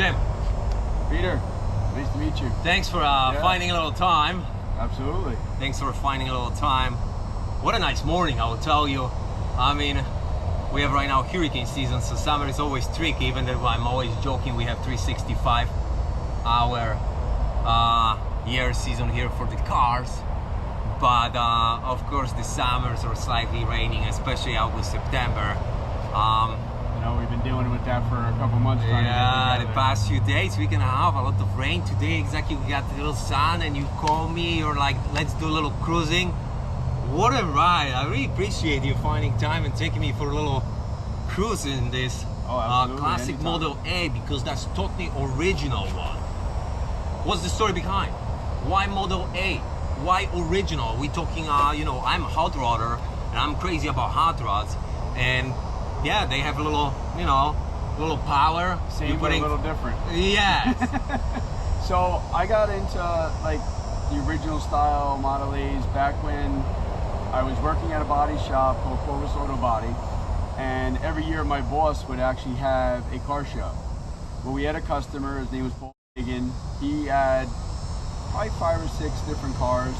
Jim. Peter, nice to meet you. Thanks for finding a little time. Absolutely. Thanks for finding a little time. What a nice morning, I will tell you. I mean, we have right now hurricane season, so summer is always tricky, even though I'm always joking we have 365-hour year season here for the cars. But of course the summers are slightly raining, especially August, September. You know, we've been dealing with that for a couple months. Yeah, the past few days, week and a half, a lot of rain. Today exactly we got a little sun and you call me, you're like, let's do a little cruising. What a ride. I really appreciate you finding time and taking me for a little cruise in this classic anytime. Model A, because that's totally original one. What's the story behind? Why Model A? Why original? We talking, you know, I'm a hot rodder and I'm crazy about hot rods, and yeah, they have a little, you know, little power. Same, but a little different. Yes. So I got into like the original style Model A's back when I was working at a body shop called Corvus Auto Body, and every year my boss would actually have a car show. Well, we had a customer, his name was Paul Hagan. He had probably 5 or 6 different cars,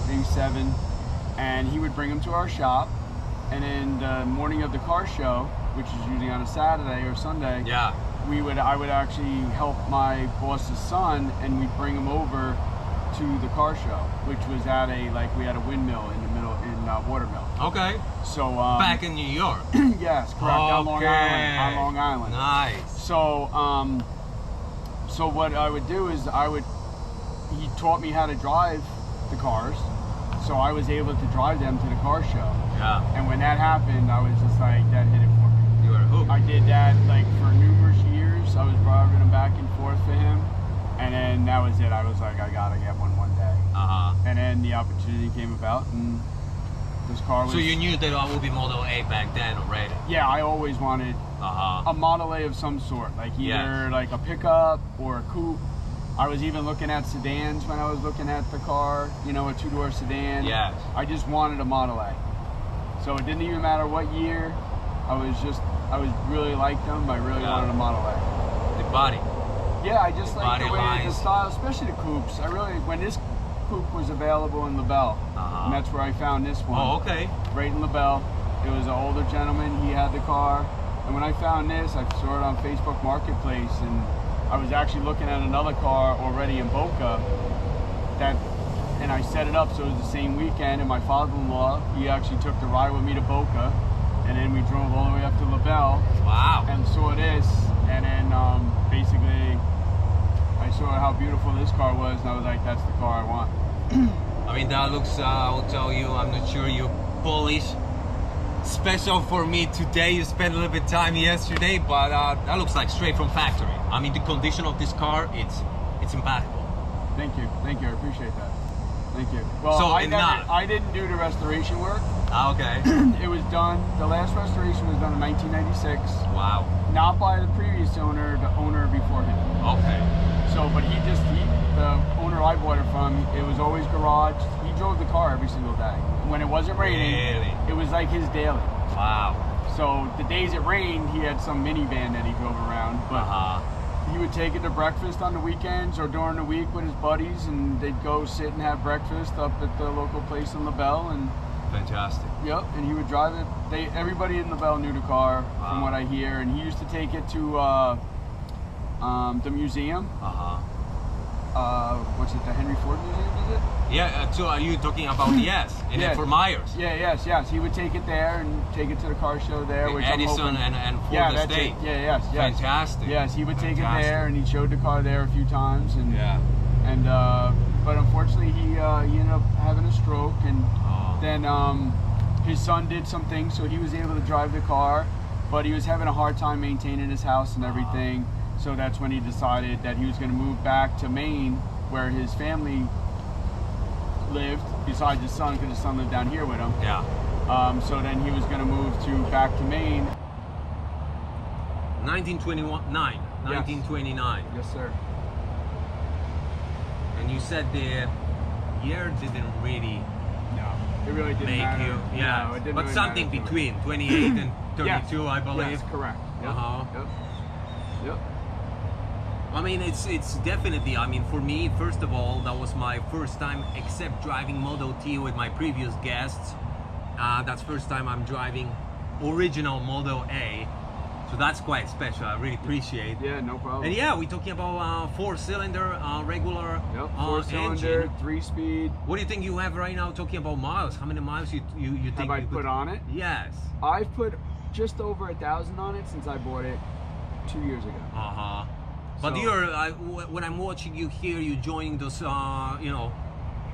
maybe 7, and he would bring them to our shop. And in the morning of the car show, which is usually on a Saturday or Sunday, yeah, I would actually help my boss's son, and we'd bring him over to the car show, which was at we had a windmill in the middle in Watermill. Okay. So back in New York. Yes, correct. On Long Island. On Long Island. Nice. So so what I would do is he taught me how to drive the cars, so I was able to drive them to the car show. Yeah. And when that happened, I was just like, that hit it for me. You were hooked. I did that like for numerous years. I was driving them back and forth for him, and then that was it. I was like, I gotta get one day. And then the opportunity came about, and this car was. So you knew that I would be Model A back then already? Yeah, I always wanted a Model A of some sort, like either like a pickup or a coupe. I was even looking at sedans when I was looking at the car, you know, a 2-door sedan. Yes. I just wanted a Model A. So it didn't even matter what year. I really liked them. I really wanted a Model A. The body. Yeah, I just like the way lines. the style, especially the coupes. When this coupe was available in LaBelle, and that's where I found this one. Oh, okay. Right in LaBelle. It was an older gentleman. He had the car, and when I found this, I saw it on Facebook Marketplace, and I was actually looking at another car already in Boca. And I set it up so it was the same weekend. And my father-in-law, he actually took the ride with me to Boca, and then we drove all the way up to LaBelle. Wow. And saw this, and then basically I saw how beautiful this car was, and I was like, that's the car I want. I mean, that looks, I will tell you, I'm not sure you polish. Special for me today. You spent a little bit of time yesterday, but that looks like straight from factory. I mean, the condition of this car, it's impeccable. Thank you, I appreciate that. Thank you. Well, So I didn't do the restoration work. Okay. It was done, the last restoration was done in 1996. Wow. Not by the previous owner, the owner before him. Okay. So, but the owner I bought it from, it was always garaged. He drove the car every single day. When it wasn't raining, Really? it was like his daily. Wow. So the days it rained, he had some minivan that he drove around, but he would take it to breakfast on the weekends or during the week with his buddies, and they'd go sit and have breakfast up at the local place in LaBelle. And Fantastic. yep, and he would drive it. Everybody in LaBelle knew the car, from what I hear, and he used to take it to the museum. What's it, the Henry Ford Museum, is it? Yeah, so are you talking about yes, in Fort Myers? Yeah, yes. He would take it there and take it to the car show there, which Edison I'm hoping, and Ford Estate. Yes. Fantastic. Yes, he would take it there, and he showed the car there a few times, and but unfortunately he ended up having a stroke, and then his son did some things, so he was able to drive the car, but he was having a hard time maintaining his house and everything. So that's when he decided that he was going to move back to Maine, where his family lived, besides his son, because his son lived down here with him. Yeah. So then he was going to move back to Maine. 1929. Yes, sir. And you said the year didn't really It really didn't make matter. you, yeah. No, it didn't but really something matter to between 28 and 32, Yes. I believe. Yes, correct. Yep. Uh-huh. Yep. I mean, it's definitely. I mean, for me, first of all, that was my first time, except driving Model T with my previous guests. That's first time I'm driving original Model A, so that's quite special. I really appreciate. Yeah, no problem. And yeah, we're talking about 4-cylinder regular Yep, 4-cylinder, engine. 3-speed. What do you think you have right now? Talking about miles, how many miles you think Have I you put could... on it? Yes. I've put just over 1,000 on it since I bought it 2 years ago. But So- you're when I'm watching you here, you joining those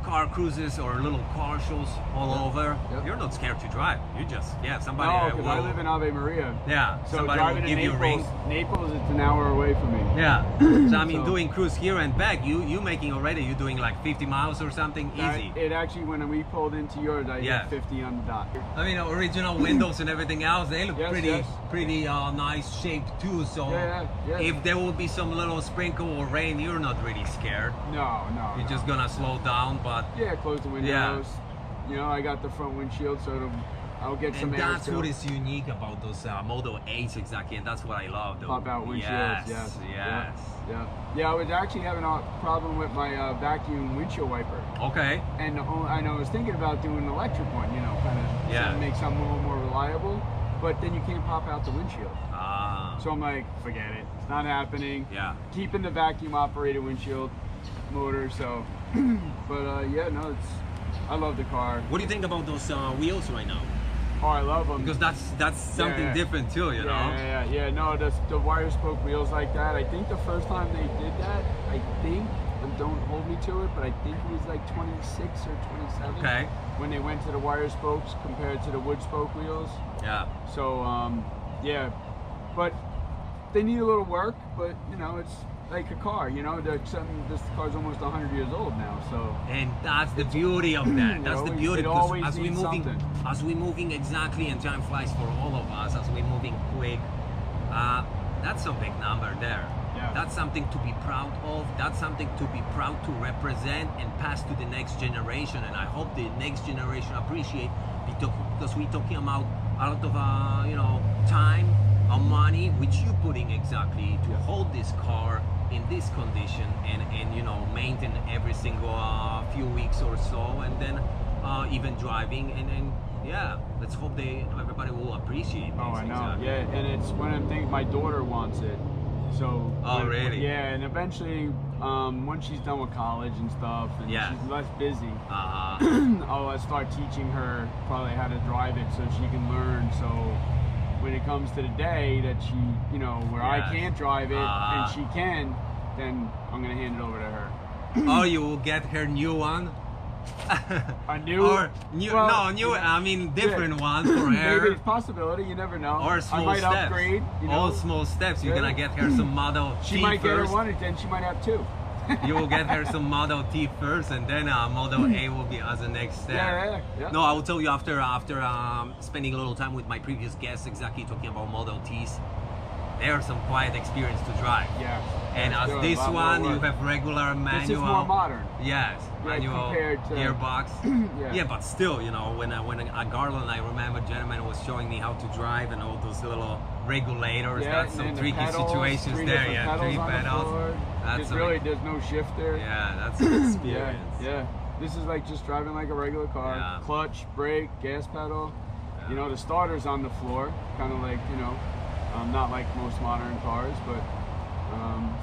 car cruises or little car shows all over. Yep. You're not scared to drive. You just somebody. No, because I will- live in Ave Maria. Yeah, So somebody will driving to give you a ring. Naples, it's an hour away from me. Yeah. So I mean, So- doing cruise here and back, you making already. You doing like 50 miles or something easy. It actually, when we pulled into yours, I Yeah. hit 50 on the dot. I mean, original windows and everything else, they look Yes, pretty yes. pretty nice shaped too. So Yeah. if there will be some little sprinkle or rain, you're not really scared. No. You're just gonna slow down, but Yeah, close the windows. You know, I got the front windshield, so I'll get some and air. that's still. what is unique about those Model 8s exactly, and that's what I love. Though. Pop out windshields. Yes. Yeah, I was actually having a problem with my vacuum windshield wiper, Okay. and I was thinking about doing an electric one. You know, kind of Yeah. make something a little more reliable. But then you can't pop out the windshield. So I'm like, forget it. It's not happening. Yeah. Keeping the vacuum operated windshield motor. So, but yeah, no, I love the car. What do you think about those wheels right now? Oh, I love them. Because that's something yeah. different too, you know. Yeah. No, the wire spoke wheels like that. I think the first time they did that, and don't hold me to it, but I think it was like 26 or 27. Okay. When they went to the wire spokes compared to the wood spoke wheels. Yeah. So yeah, but they need a little work. But you know, it's like a car. You know, this car's almost 100 years old now. So. And that's the beauty of that. That's the beauty. It Because always as we needs moving, something. as we moving exactly, and time flies for all of us. As we moving quick, that's a big number there. Yeah. That's something to be proud of. That's something to be proud to represent and pass to the next generation. And I hope the next generation appreciate, because we're talking about a lot of time, money, which you putting exactly to hold this car in this condition and maintain every single few weeks or so, and then even driving and yeah, let's hope everybody will appreciate this. Oh, I know. Exactly. Yeah, and it's one of the things. My daughter wants it. So. Oh, really? Yeah, and eventually, once she's done with college and stuff, and Yeah. she's less busy, Uh-huh. I'll start teaching her probably how to drive it so she can learn. So when it comes to the day that she, where I Yes. can't drive it Uh-huh. and she can, then I'm gonna hand it over to her. Or you will get her new one. A new? Or new? Well, no, new. yeah. I mean, different one for Maybe her. it's a possibility. You never know. Or small I might steps. upgrade. All small steps. You're Yeah. gonna get her some Model She T might get her first. one, and then she might have two. You will get her some Model T first, and then Model A will be as the next step. Yeah. No, I will tell you after spending a little time with my previous guests, exactly talking about Model Ts. They are some quiet experience to drive. Yeah. And That's as good. this A lot more one, you work. have regular manual. This is more modern. Yes, Yeah, manual compared to- gearbox. Yeah. But still, when Garland, I remember, gentleman was showing me how to drive and all those little regulators. Yeah, That's and some then the tricky pedals, situations three there. different Yeah, pedals 3 on the pedals. floor. That's There's no shifter. yeah, that's an experience. Yeah. This is like just driving like a regular car. Yeah. Clutch, brake, gas pedal. Yeah. The starter's on the floor, kind of like not like most modern cars, but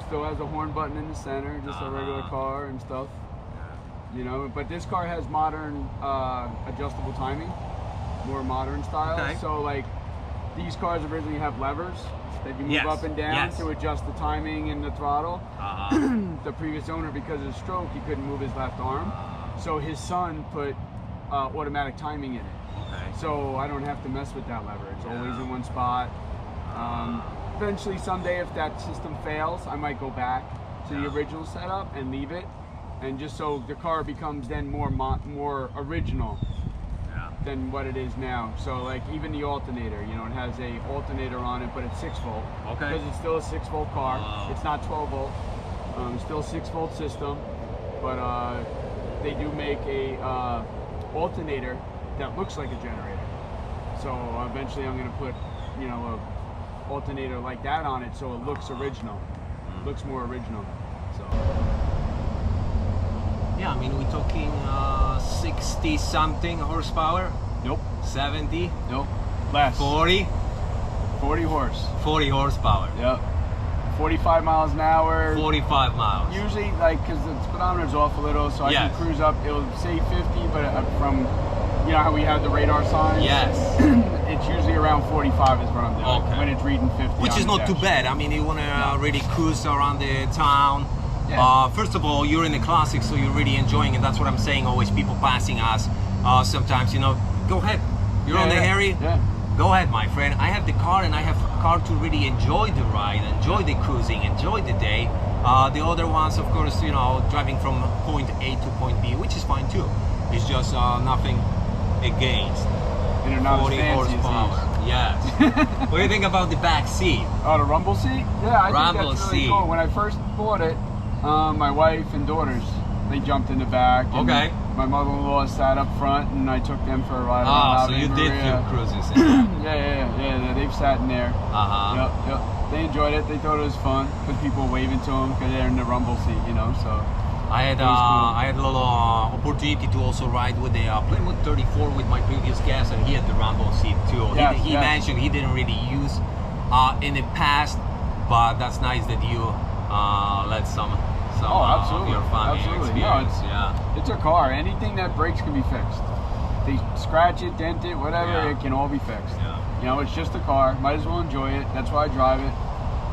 still has a horn button in the center, just a regular car and stuff. But this car has modern adjustable timing, more modern style. Okay. So like these cars originally have levers that you move Yes, up and down yes. to adjust the timing and the throttle. The previous owner, because of the stroke, he couldn't move his left arm. So his son put automatic timing in it. Okay. So I don't have to mess with that lever. It's always Yeah. in one spot. Eventually, someday, if that system fails, I might go back to the Yeah. original setup and leave it, and just so the car becomes then more original Yeah. than what it is now. So like even the alternator, it has a alternator on it, but it's 6 volt. Okay. Because it's still a 6 volt car. Wow. It's not 12 volt. Still a 6 volt system, but they do make a alternator that looks like a generator. So eventually I'm gonna put, a alternator like that on it so it looks original. looks more original. So Yeah, I mean, we're talking 60 something horsepower, nope, 70, nope, less. 40, 40 horse. 40 horsepower, Yep. 45 miles an hour. 45 miles. Usually, like, because the speedometer's off a little, so I Yes. can cruise up. It'll say 50, but from, you know how we have the radar signs? Yes. It's usually around 45 is what I'm doing. Okay. When it's reading 50. Which on is the not too dash. bad. I mean, you want to No. really cruise around the town. Yeah. First of all, you're in the classic, so you're really enjoying it. That's what I'm saying. Always people passing us. Sometimes, you know, go ahead. You're on the area. Yeah. Go ahead, my friend. I have the car, and I have a car to really enjoy the ride, enjoy the cruising, enjoy the day. The other ones, of course, you know, driving from point A to point B, which is fine too. It's just nothing against. And they're not 40 as fancy horsepower. as these. Yes. What do you think about the back seat? Oh, the rumble seat? Yeah, I Rumble think that's really seat. cool. When I first bought it, my wife and daughters, they jumped in the back. And Okay. My mother-in-law sat up front, and I took them for a ride around Ah, so Ave you did Maria. few cruises in that. Yeah. They've sat in there. Uh-huh. Yep. They enjoyed it. They thought it was fun with people waving to them because they're in the rumble seat, you know. So I had It was cool. I had a little opportunity to also ride with the Plymouth 34 with my previous guest, and he had the rumble seat too. Yes, He yes. mentioned he didn't really use in the past, but that's nice that you let some Oh, of absolutely. your family Absolutely. No, experience. Yeah. it's a car. Anything that breaks can be fixed. They scratch it, dent it, whatever, Yeah. it can all be fixed. Yeah. You know, it's just a car. Might as well enjoy it. That's why I drive it.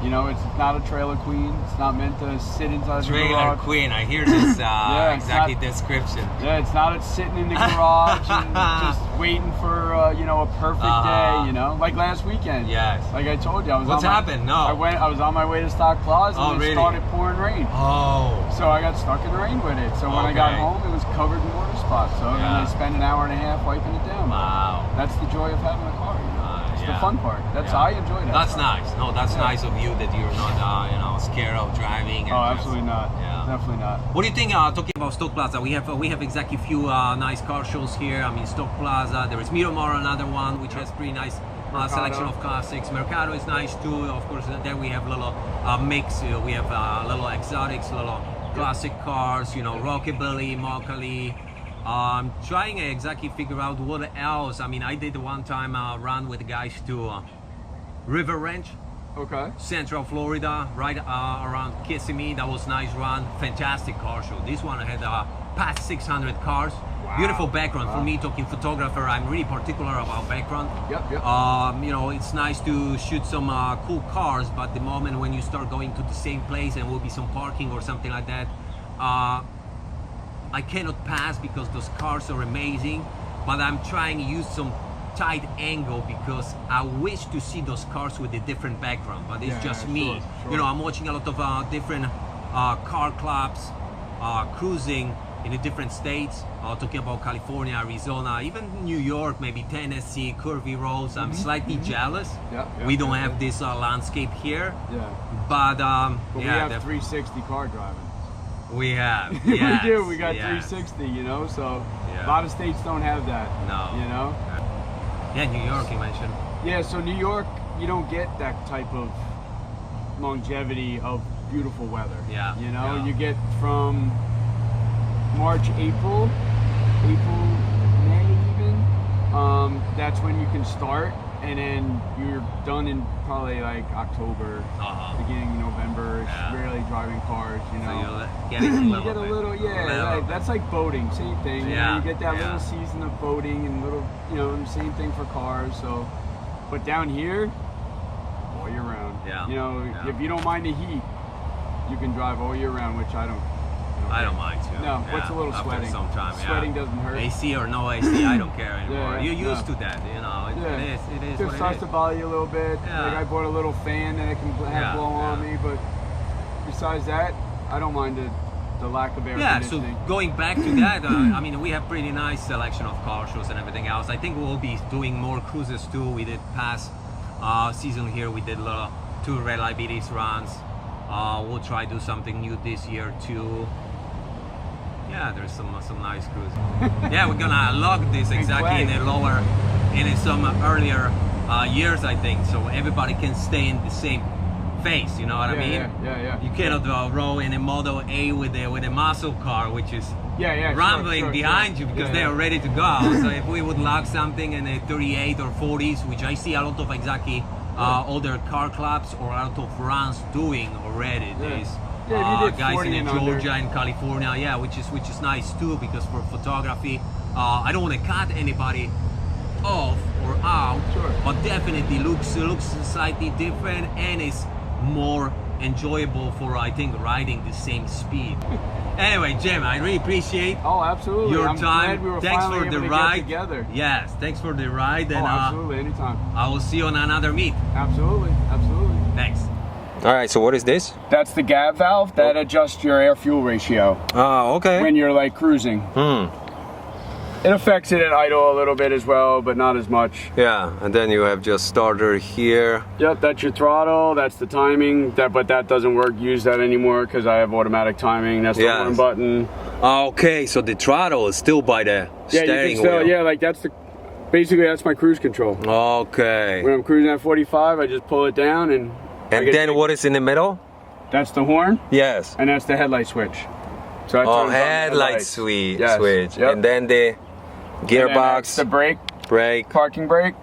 You know, it's not a trailer queen. It's not meant to sit inside the Trailer garage. queen. I hear this Yeah, it's exactly not- description. Yeah, it's not sitting in the garage and just waiting for you know, a perfect day. You know, like last weekend. Yes. Like I told you, I was. What's on my- happened? No. I was on my way to Stock Plaza Oh, and it really? started pouring rain. Oh. So I got stuck in the rain with it. So when I got Okay. home, it was covered in water spots. So then Yeah. I spent an hour and a half wiping it down. Wow. That's the joy of having a car. You know? It's Yeah. the fun part. That's Yeah. I enjoy that. That's part. nice. No, that's Yeah. nice of you that you're not, you know, scared of driving. And Oh, just- absolutely not. Yeah. Definitely not. What do you think? Talking about Stock Plaza, we have exactly few nice car shows here. I mean, Stock Plaza. There is Miramar, another one which has pretty nice Mercado. selection of classics. Mercado is nice too. Of course, then we have a little mix. We have little exotics, little classic cars. You know, Rockabilly, Mokali. Trying to exactly figure out what else. I mean, I did one time run with the guys to River Ranch. Okay. Central Florida, right around Kissimmee. That was nice run, fantastic car show. This one had past 600 cars. Wow. Beautiful background. Wow. For me, talking photographer, I'm really particular about background. Yep. You know, it's nice to shoot some cool cars, but the moment when you start going to the same place and will be some parking or something like that, I cannot pass because those cars are amazing. But I'm trying to use some tight angle because I wish to see those cars with a different background, but it's Yeah, just sure, me. sure. You know, I'm watching a lot of different car clubs, cruising in the different states, talking about California, Arizona, even New York, maybe Tennessee, curvy roads. I'm slightly jealous. Yeah, yeah, We don't yeah, have this landscape here, Yeah. but But we yeah, have 360 car driving. we have. We Yes, do. We got yes. 360. You know, so Yeah. a lot of states don't have that. No. You know. Yeah, New York, you mentioned. Yeah, so New York, you don't get that type of longevity of beautiful weather. Yeah, You know, yeah. you get from March, April, May even. That's when you can start, and then you're done in probably like October, beginning of November. It's Yeah. rarely driving cars, you So know. you're getting a You little get a bit, little, yeah, little like, bit. that's like boating, same thing. You know, Yeah, you get that yeah. little season of boating and little, you know, same thing for cars. So, but down here, all year round. Yeah, You know, yeah. if you don't mind the heat, you can drive all year round, which I don't. I don't mind too. No, what's a little after sweating? some time, yeah. Sweating doesn't hurt. AC or no AC, I don't care anymore. Yeah, You're used no. to that, you know. It is Just what it starts is. to bother you a little bit. Yeah. Like I bought a little fan that I can have Yeah, blow on yeah. me, but besides that, I don't mind the lack of air Yeah, so conditioning. going back to that, I mean, we have pretty nice selection of car shows and everything else. I think we'll be doing more cruises too. We did past season here, we did 2 reliabilities runs. We'll try to do something new this year too. Yeah, there's some nice cruises. Yeah, we're gonna log this exactly in play. a lower, in some earlier years, I think, so everybody can stay in the same face. You know what I mean? Yeah. You cannot roll in a Model A with a muscle car, which is rumbling behind you because they are ready to go. So if we would lock something in a 38 or 40s, which I see a lot of exactly other car clubs or a lot of runs doing already. There's guys in Georgia and California, which is nice too, because for photography, I don't want to cut anybody off or out, but definitely looks slightly different and is more enjoyable for, I think, riding the same speed. Anyway, Jim, I really appreciate absolutely. your time. Glad we were thanks finally for the able to ride. get together. Yes, thanks for the ride. And absolutely, anytime. I will see you on another meet. Absolutely. Thanks. All right, so what is this? That's the gab valve that adjusts your air-fuel ratio Oh, okay. when you're like cruising. It affects it at idle a little bit as well, but not as much. Yeah, and then you have just starter here. Yep, that's your throttle, that's the timing, but that doesn't work, use that anymore because I have automatic timing. That's the horn button. Okay, so the throttle is still by the steering wheel. Yeah, like basically that's my cruise control. Okay. When I'm cruising at 45, I just pull it down and then what is in the middle? That's the horn. Yes. And that's the headlight switch. So that turns on the headlight switch. And then the gearbox, the brake, parking brake,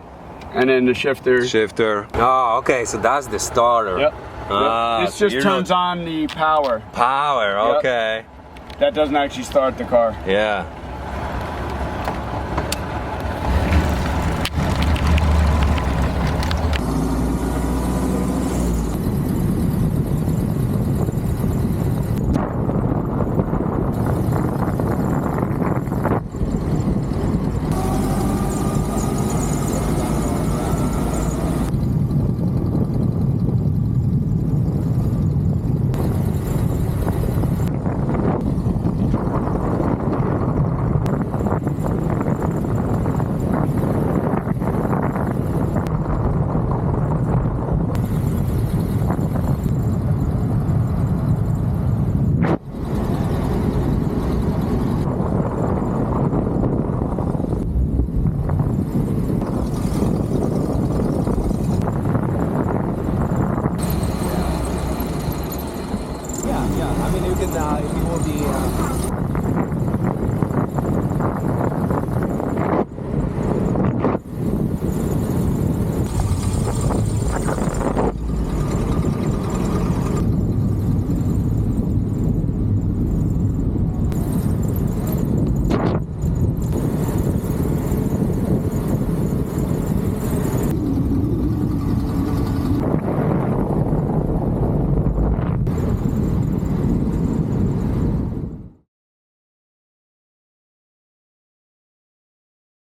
and then the shifter. Oh, okay, so that's the starter. Yep. This just turns on the power. Okay. That doesn't actually start the car. Yeah.